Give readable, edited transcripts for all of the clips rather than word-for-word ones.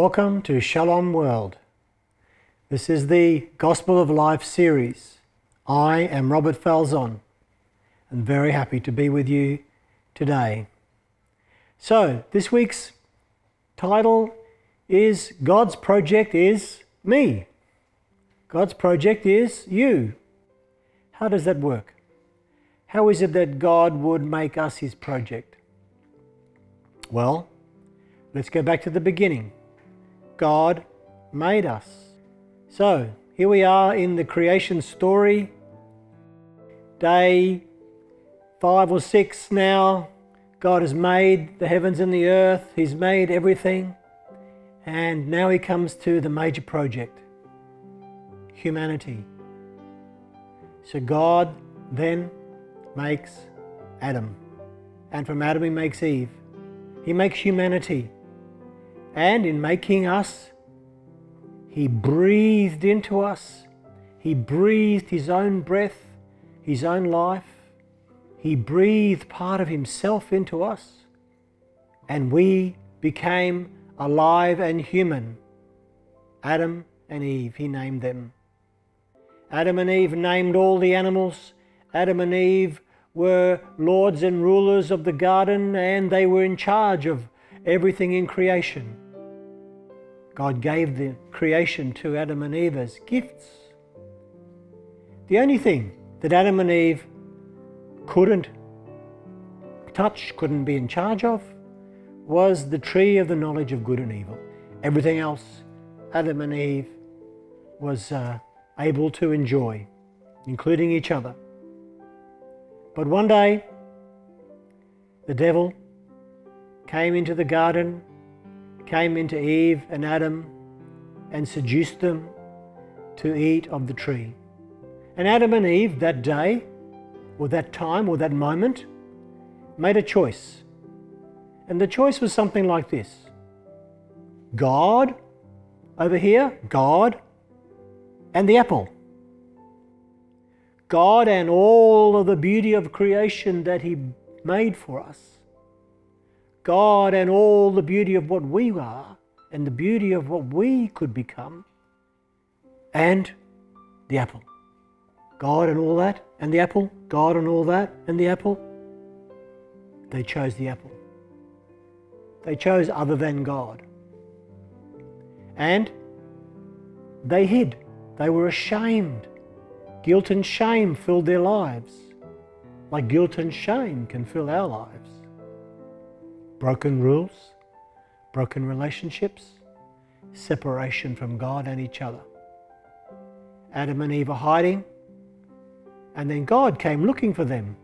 Welcome to Shalom World. This is the Gospel of Life series. I am Robert Falzon and very happy to be with you today. So this week's title is God's project is me. God's project is you. How does that work? How is it that God would make us his project? Well, let's go back to the beginning. God made us. So here we are in the creation story. Day 5 or 6 now. God has made the heavens and the earth. He's made everything. And now he comes to the major project, humanity. So God then makes Adam. And from Adam he makes Eve. He makes humanity. And in making us, he breathed into us. He breathed his own breath, his own life. He breathed part of himself into us. And we became alive and human. Adam and Eve, he named them. Adam and Eve named all the animals. Adam and Eve were lords and rulers of the garden, and they were in charge of everything in creation. God gave the creation to Adam and Eve as gifts. The only thing that Adam and Eve couldn't touch, couldn't be in charge of, was the tree of the knowledge of good and evil. Everything else Adam and Eve was able to enjoy, including each other. But one day, the devil came into the garden, came into Eve and Adam and seduced them to eat of the tree. And Adam and Eve that day, or that time, or that moment, made a choice. And the choice was something like this. God, over here, God, and the apple. God and all of the beauty of creation that he made for us. God and all the beauty of what we are and the beauty of what we could become. And the apple. God and all that and the apple. God and all that and the apple. They chose the apple. They chose other than God. And they hid. They were ashamed. Guilt and shame filled their lives, like guilt and shame can fill our lives. Broken rules, broken relationships, separation from God and each other. Adam and Eve are hiding, and then God came looking for them.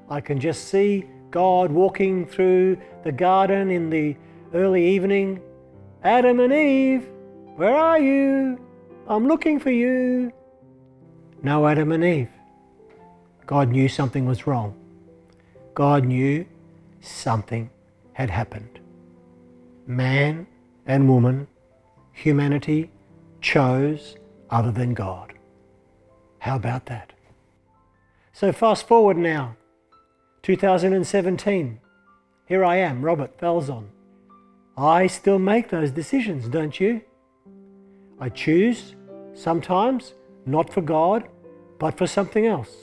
I can just see God walking through the garden in the early evening. Adam and Eve, where are you? I'm looking for you. No Adam and Eve. God knew something was wrong. God knew something had happened. Man and woman, humanity, chose other than God. How about that? So fast forward now, 2017. Here I am, Robert Falzon. I still make those decisions, don't you? I choose sometimes not for God, but for something else.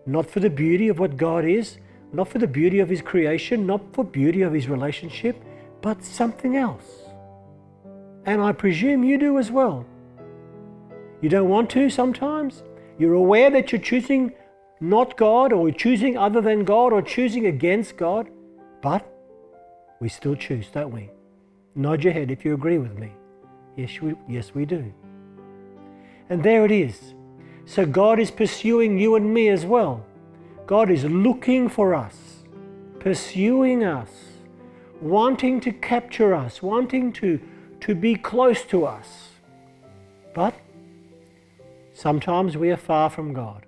Not for the beauty of what God is, not for the beauty of his creation, not for beauty of his relationship, but something else. And I presume you do as well. You don't want to sometimes. You're aware that you're choosing not God, or choosing other than God, or choosing against God, but we still choose, don't we? Nod your head if you agree with me. Yes, we do. And there it is. So God is pursuing you and me as well. God is looking for us, pursuing us, wanting to capture us, wanting to be close to us. But sometimes we are far from God.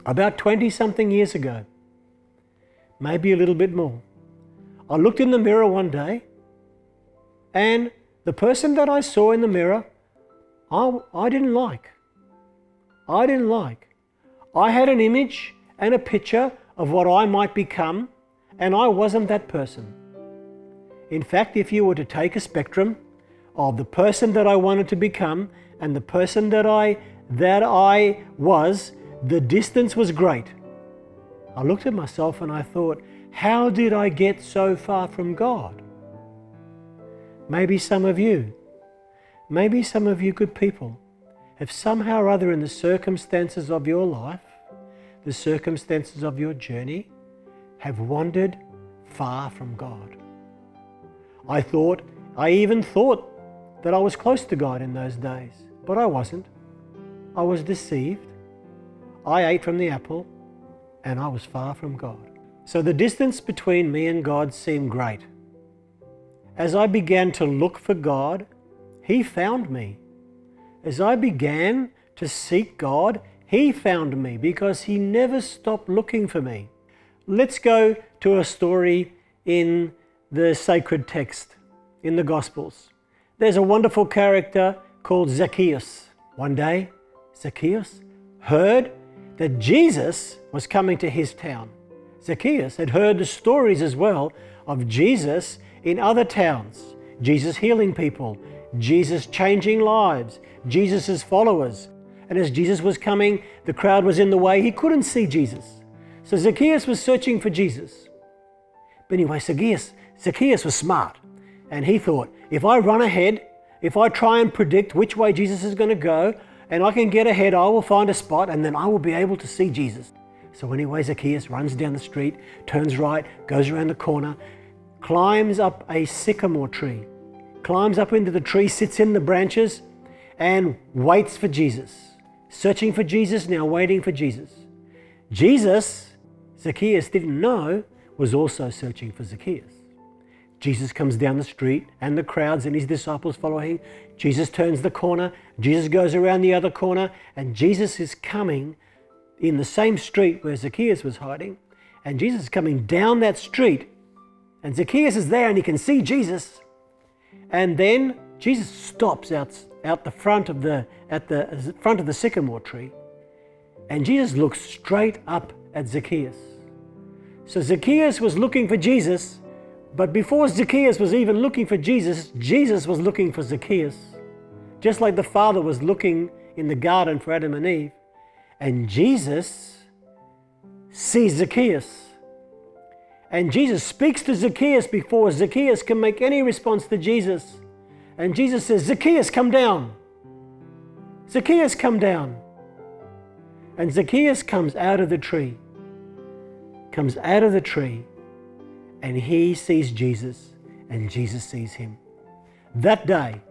About 20-something years ago, maybe a little bit more, I looked in the mirror one day, and the person that I saw in the mirror, I didn't like. I had an image and a picture of what I might become, and I wasn't that person. In fact, if you were to take a spectrum of the person that I wanted to become and the person that I was, the distance was great. I looked at myself and I thought, how did I get so far from God? Maybe some of you good people, have somehow or other in the circumstances of your life, the circumstances of your journey, have wandered far from God. I even thought that I was close to God in those days, but I wasn't. I was deceived. I ate from the apple and I was far from God. So the distance between me and God seemed great. As I began to look for God, He found me. As I began to seek God, He found me because He never stopped looking for me. Let's go to a story in the sacred text, in the Gospels. There's a wonderful character called Zacchaeus. One day, Zacchaeus heard that Jesus was coming to his town. Zacchaeus had heard the stories as well of Jesus in other towns. Jesus healing people, Jesus changing lives, Jesus' followers. And as Jesus was coming, the crowd was in the way. He couldn't see Jesus. So Zacchaeus was searching for Jesus. But anyway, Zacchaeus was smart. And he thought, if I run ahead, if I try and predict which way Jesus is going to go, and I can get ahead, I will find a spot and then I will be able to see Jesus. So anyway, Zacchaeus runs down the street, turns right, goes around the corner, climbs up a sycamore tree, climbs up into the tree, sits in the branches and waits for Jesus. Searching for Jesus, now waiting for Jesus. Jesus, Zacchaeus didn't know, was also searching for Zacchaeus. Jesus comes down the street and the crowds and his disciples follow him. Jesus turns the corner, Jesus goes around the other corner, and Jesus is coming in the same street where Zacchaeus was hiding, and Jesus is coming down that street, and Zacchaeus is there and he can see Jesus. And then Jesus stops out the front of the sycamore tree, and Jesus looks straight up at Zacchaeus. So Zacchaeus was looking for Jesus, but before Zacchaeus was even looking for Jesus, Jesus was looking for Zacchaeus. Just like the Father was looking in the garden for Adam and Eve. And Jesus sees Zacchaeus. And Jesus speaks to Zacchaeus before Zacchaeus can make any response to Jesus. And Jesus says, Zacchaeus, come down. Zacchaeus, come down. And Zacchaeus comes out of the tree. Comes out of the tree. And he sees Jesus, and Jesus sees him. That day,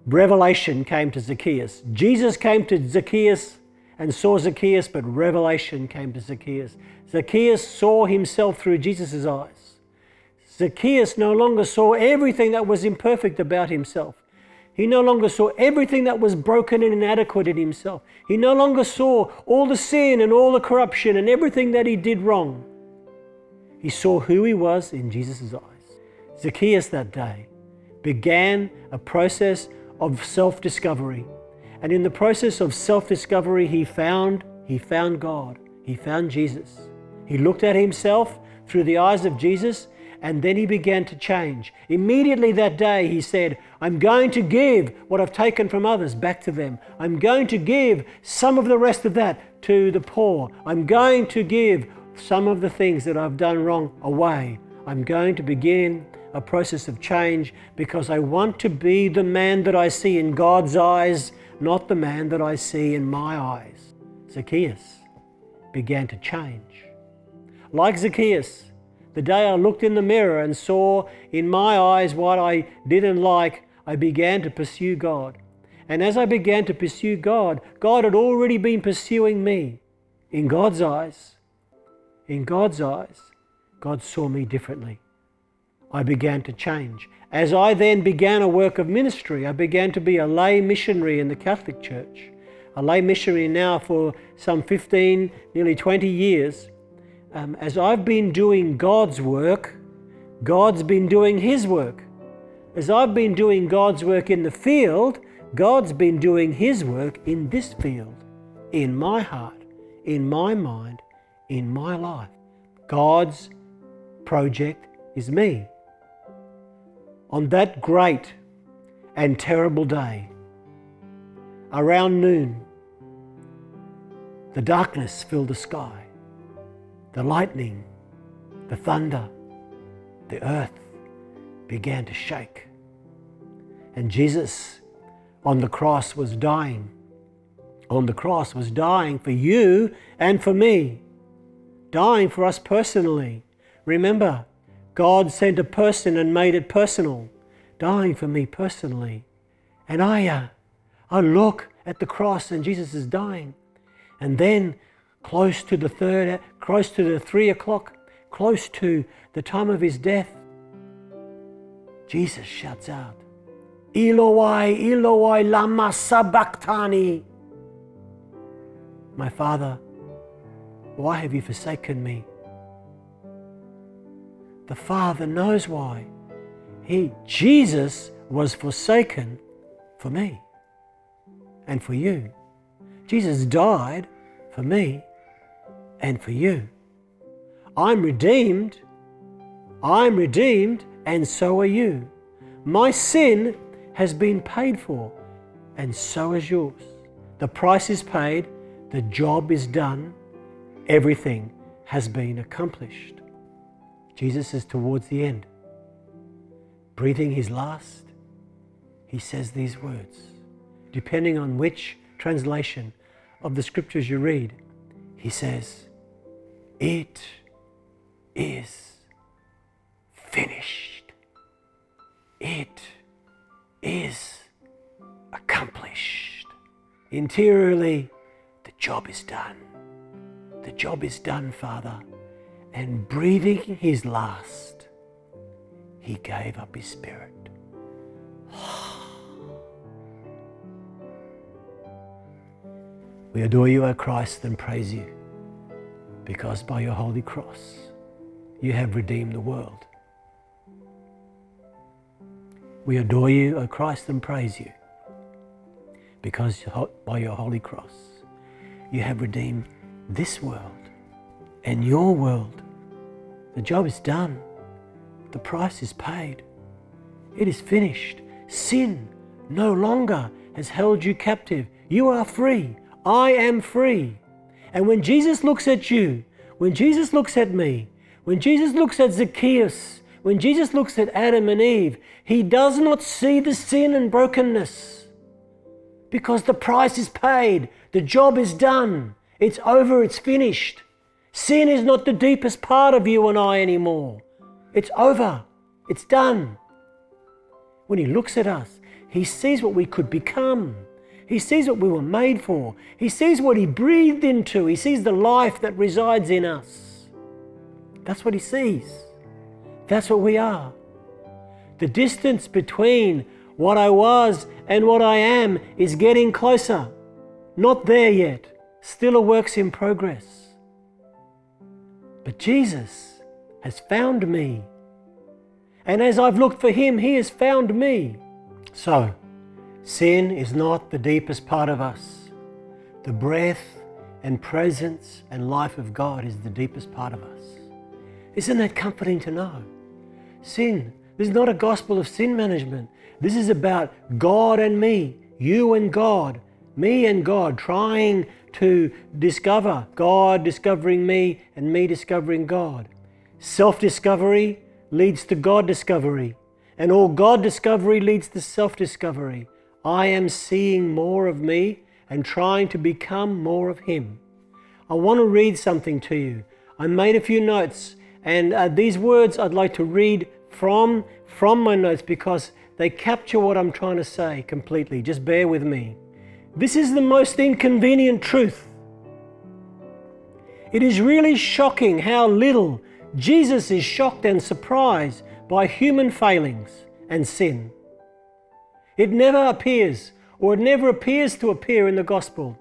revelation came to Zacchaeus. Jesus came to Zacchaeus and saw Zacchaeus, but revelation came to Zacchaeus. Zacchaeus saw himself through Jesus' eyes. Zacchaeus no longer saw everything that was imperfect about himself. He no longer saw everything that was broken and inadequate in himself. He no longer saw all the sin and all the corruption and everything that he did wrong. He saw who he was in Jesus' eyes. Zacchaeus that day began a process of self-discovery. And in the process of self-discovery, he found God. He found Jesus. He looked at himself through the eyes of Jesus, and then he began to change. Immediately that day, he said, I'm going to give what I've taken from others back to them. I'm going to give some of the rest of that to the poor. I'm going to give some of the things that I've done wrong away. I'm going to begin a process of change because I want to be the man that I see in God's eyes, not the man that I see in my eyes. Zacchaeus began to change. Like Zacchaeus, the day I looked in the mirror and saw in my eyes what I didn't like, I began to pursue God. And as I began to pursue God, God had already been pursuing me. In God's eyes, God saw me differently. I began to change. As I then began a work of ministry, I began to be a lay missionary in the Catholic Church. A lay missionary now for some 15, nearly 20 years. As I've been doing God's work, God's been doing His work. As I've been doing God's work in the field, God's been doing His work in this field, in my heart, in my mind, in my life. God's project is me. On that great and terrible day, around noon, the darkness filled the sky, the lightning, the thunder, the earth began to shake. And Jesus on the cross was dying. On the cross was dying for you and for me. Dying for us personally. Remember, God sent a person and made it personal. Dying for me personally. And I look at the cross and Jesus is dying. And then close to the 3 o'clock, close to the time of his death, Jesus shouts out, Eloi, Eloi, lama sabachthani. My Father, why have you forsaken me? The Father knows why. Jesus was forsaken for me and for you. Jesus died for me and for you. I'm redeemed, and so are you. My sin has been paid for, and so is yours. The price is paid, the job is done, everything has been accomplished. Jesus is towards the end. Breathing his last, he says these words. Depending on which translation of the scriptures you read, he says, it is finished. It is accomplished. Interiorly, the job is done. The job is done, Father. And breathing his last, he gave up his spirit. We adore you, O Christ, and praise you, because by your holy cross, you have redeemed the world. We adore you, O Christ, and praise you, because by your holy cross, you have redeemed this world and your world. The job is done. The price is paid. It is finished. Sin no longer has held you captive. You are free. I am free. And when Jesus looks at you, when Jesus looks at me, when Jesus looks at Zacchaeus, when Jesus looks at Adam and Eve, he does not see the sin and brokenness, because the price is paid. The job is done. It's over. It's finished. Sin is not the deepest part of you and I anymore. It's over. It's done. When he looks at us, he sees what we could become. He sees what we were made for. He sees what he breathed into. He sees the life that resides in us. That's what he sees. That's what we are. The distance between what I was and what I am is getting closer. Not there yet. Still a work in progress. But Jesus has found me. And as I've looked for him, he has found me. So, sin is not the deepest part of us. The breath and presence and life of God is the deepest part of us. Isn't that comforting to know? Sin, this is not a gospel of sin management. This is about God and me, you and God, me and God, trying to discover God, discovering me, and me discovering God. Self-discovery leads to God discovery, and all God discovery leads to self-discovery. I am seeing more of me and trying to become more of him. I want to read something to you. I made a few notes, and these words I'd like to read from my notes because they capture what I'm trying to say completely. Just bear with me. This is the most inconvenient truth. It is really shocking how little Jesus is shocked and surprised by human failings and sin. It never appears, or it never appears to appear in the gospel.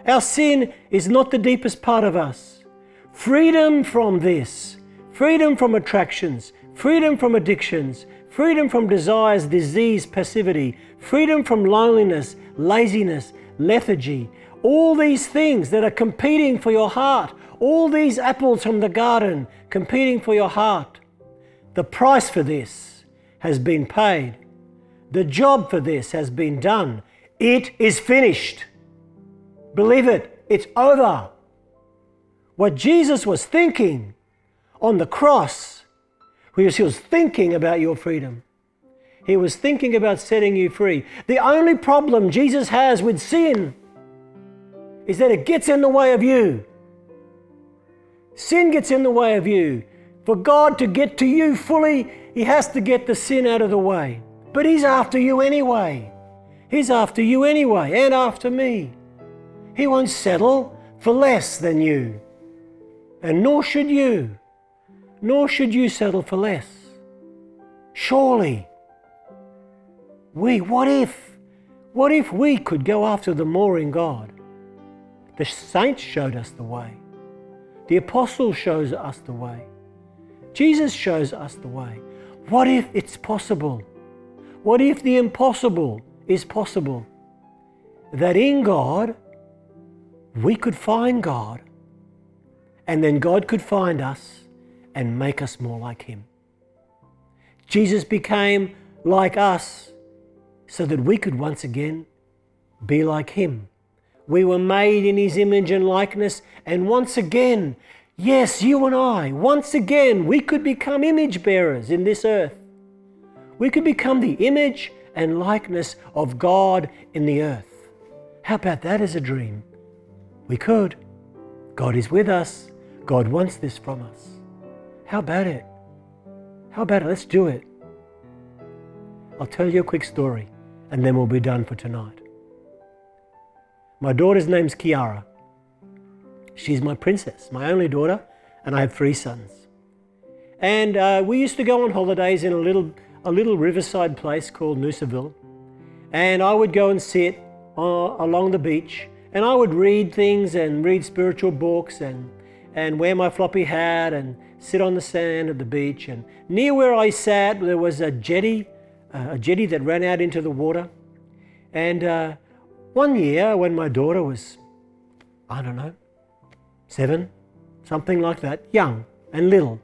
Our sin is not the deepest part of us. Freedom from this, freedom from attractions, freedom from addictions, freedom from desires, disease, passivity, freedom from loneliness, laziness, lethargy, all these things that are competing for your heart, all these apples from the garden competing for your heart, The price for this has been paid. The job for this has been done. It is finished. Believe it, it's over. What Jesus was thinking on the cross, he was thinking about your freedom. He was thinking about setting you free. The only problem Jesus has with sin is that it gets in the way of you. Sin gets in the way of you. For God to get to you fully, He has to get the sin out of the way. But He's after you anyway. He's after you anyway, and after me. He won't settle for less than you. And nor should you. Nor should you settle for less. Surely. What if we could go after the more in God? The saints showed us the way. The apostle shows us the way. Jesus shows us the way. What if it's possible? What if the impossible is possible? That in God, we could find God, and then God could find us and make us more like Him. Jesus became like us so that we could once again be like Him. We were made in His image and likeness, and once again, yes, you and I, once again, we could become image bearers in this earth. We could become the image and likeness of God in the earth. How about that as a dream? We could. God is with us. God wants this from us. How about it? How about it? Let's do it. I'll tell you a quick story, and then we'll be done for tonight. My daughter's name's Kiara. She's my princess, my only daughter, and I have 3 sons. And we used to go on holidays in a little riverside place called Noosaville. And I would go and sit along the beach, and I would read things and read spiritual books and wear my floppy hat and sit on the sand at the beach. And near where I sat, there was a jetty that ran out into the water. And one year when my daughter was, 7, something like that, young and little,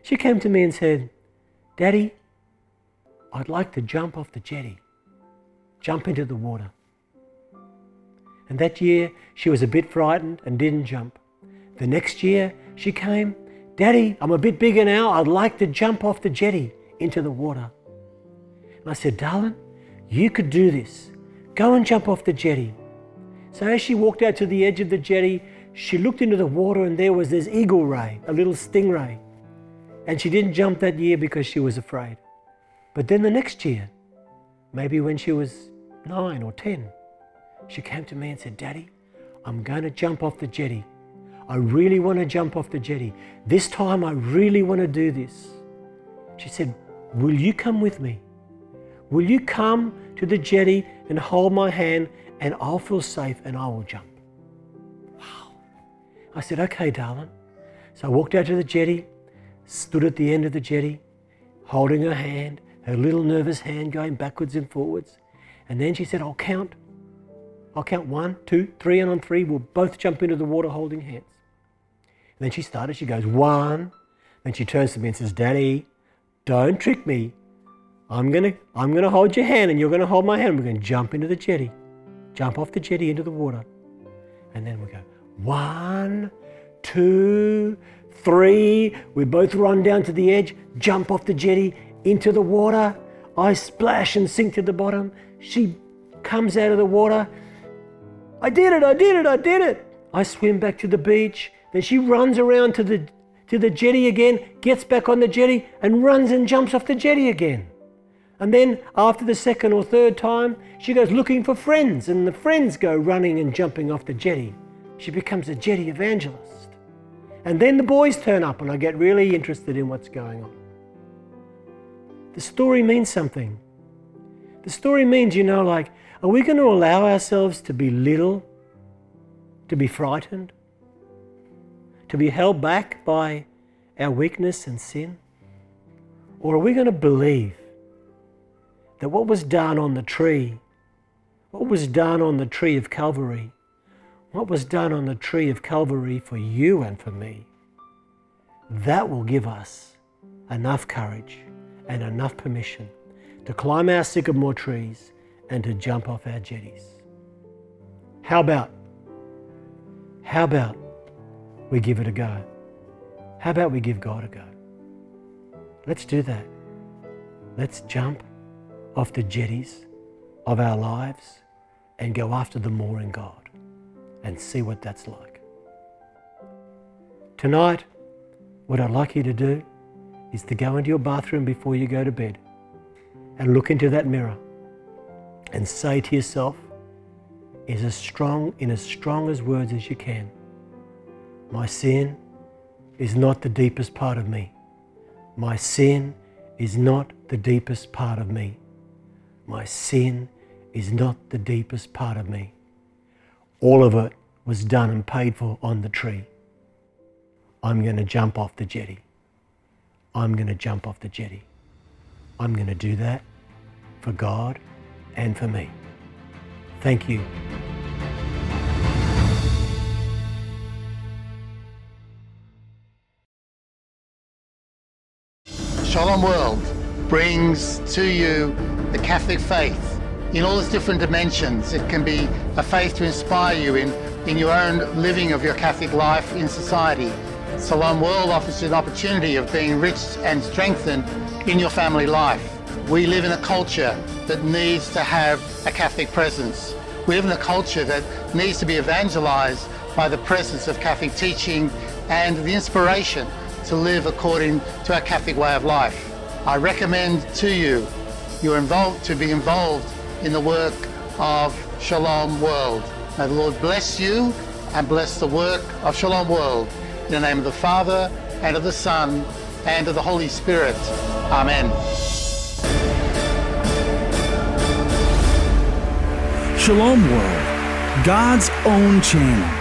she came to me and said, "Daddy, I'd like to jump off the jetty, jump into the water." And that year she was a bit frightened and didn't jump. The next year she came, "Daddy, I'm a bit bigger now, I'd like to jump off the jetty into the water." And I said, "Darling, you could do this. Go and jump off the jetty." So as she walked out to the edge of the jetty, she looked into the water, and there was this eagle ray, a little stingray. And she didn't jump that year because she was afraid. But then the next year, maybe when she was 9 or 10, she came to me and said, "Daddy, I'm going to jump off the jetty. I really want to jump off the jetty. This time I really want to do this." She said, "Will you come with me? Will you come to the jetty and hold my hand, and I'll feel safe and I will jump?" Wow. I said, "Okay, darling." So I walked out to the jetty, stood at the end of the jetty, holding her hand, her little nervous hand going backwards and forwards. And then she said, I'll count 1, 2, 3, and on 3 we'll both jump into the water holding hands. And then she started, she goes, 1. Then she turns to me and says, "Daddy, don't trick me. I'm gonna hold your hand and you're gonna hold my hand. We're gonna jump into the jetty. Jump off the jetty into the water." And then we go, 1, 2, 3. We both run down to the edge, jump off the jetty into the water. I splash and sink to the bottom. She comes out of the water. I did it. I swim back to the beach. Then she runs around to the jetty again, gets back on the jetty and runs and jumps off the jetty again. And then after the 2nd or 3rd time, she goes looking for friends, and the friends go running and jumping off the jetty. She becomes a jetty evangelist. And then the boys turn up, and I get really interested in what's going on. The story means something. The story means, are we going to allow ourselves to be little, to be frightened, to be held back by our weakness and sin? Or are we going to believe that what was done on the tree, what was done on the tree of Calvary, what was done on the tree of Calvary for you and for me, that will give us enough courage and enough permission to climb our sycamore trees and to jump off our jetties. How about we give it a go? How about we give God a go? Let's do that. Let's jump off the jetties of our lives and go after the more in God and see what that's like. Tonight, what I'd like you to do is to go into your bathroom before you go to bed and look into that mirror and say to yourself, in as strong as words as you can, my sin is not the deepest part of me. My sin is not the deepest part of me. My sin is not the deepest part of me. All of it was done and paid for on the tree. I'm going to jump off the jetty. I'm going to jump off the jetty. I'm going to do that for God and for me. Thank you. Shalom World brings to you the Catholic faith in all its different dimensions. It can be a faith to inspire you in your own living of your Catholic life in society. Shalom World offers you an opportunity of being enriched and strengthened in your family life. We live in a culture that needs to have a Catholic presence. We live in a culture that needs to be evangelized by the presence of Catholic teaching and the inspiration to live according to our Catholic way of life. I recommend to you to be involved in the work of Shalom World. May the Lord bless you and bless the work of Shalom World. In the name of the Father, and of the Son, and of the Holy Spirit. Amen. Shalom World, God's own channel.